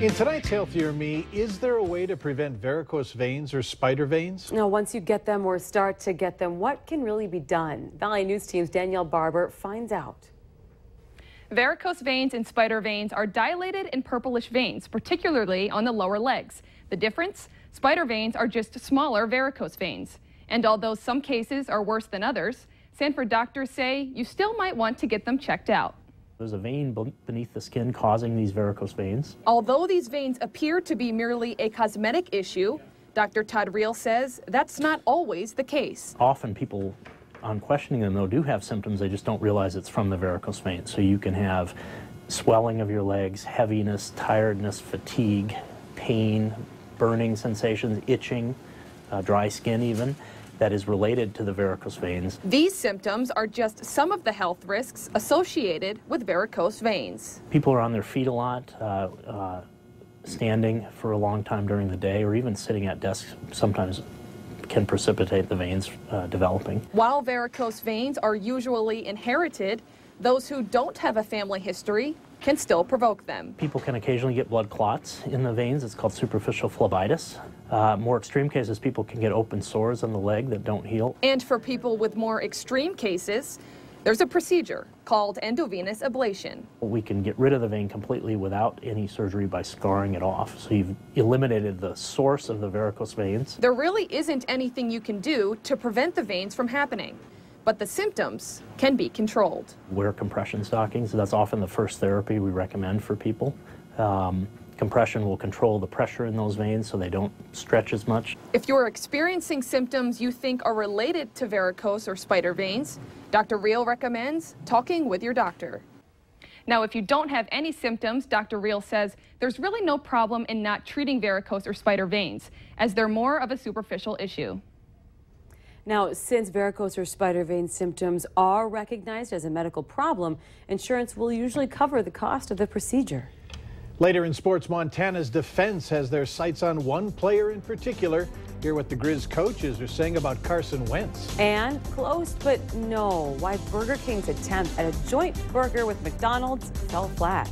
In tonight's Healthier Me, is there a way to prevent varicose veins or spider veins? Now, once you get them or start to get them, what can really be done? Valley News Team's Danielle Barber finds out. Varicose veins and spider veins are dilated and purplish veins, particularly on the lower legs. The difference? Spider veins are just smaller varicose veins. And although some cases are worse than others, Sanford doctors say you still might want to get them checked out. There's a vein beneath the skin causing these varicose veins. Although these veins appear to be merely a cosmetic issue, Dr. Todd Reel says that's not always the case. Often people, on questioning them though, do have symptoms. They just don't realize it's from the varicose veins. So you can have swelling of your legs, heaviness, tiredness, fatigue, pain, burning sensations, itching, dry skin even, that is related to the varicose veins. These symptoms are just some of the health risks associated with varicose veins. People are on their feet a lot, standing for a long time during the day, or even sitting at desks sometimes can precipitate the veins developing. While varicose veins are usually inherited, those who don't have a family history can still provoke them. People can occasionally get blood clots in the veins. It's called superficial phlebitis. More extreme cases, people can get open sores on the leg that don't heal. And for people with more extreme cases, there's a procedure called endovenous ablation. We can get rid of the vein completely without any surgery by scarring it off. So you've eliminated the source of the varicose veins. There really isn't anything you can do to prevent the veins from happening, but the symptoms can be controlled. Wear compression stockings. That's often the first therapy we recommend for people. Compression will control the pressure in those veins so they don't stretch as much. If you're experiencing symptoms you think are related to varicose or spider veins, Dr. Reel recommends talking with your doctor. Now, if you don't have any symptoms, Dr. Reel says there's really no problem in not treating varicose or spider veins, as they're more of a superficial issue. Now, since varicose or spider vein symptoms are recognized as a medical problem, insurance will usually cover the cost of the procedure. Later in sports, Montana's defense has their sights on one player in particular. Hear what the Grizz coaches are saying about Carson Wentz. And close, but no, why Burger King's attempt at a joint burger with McDonald's fell flat.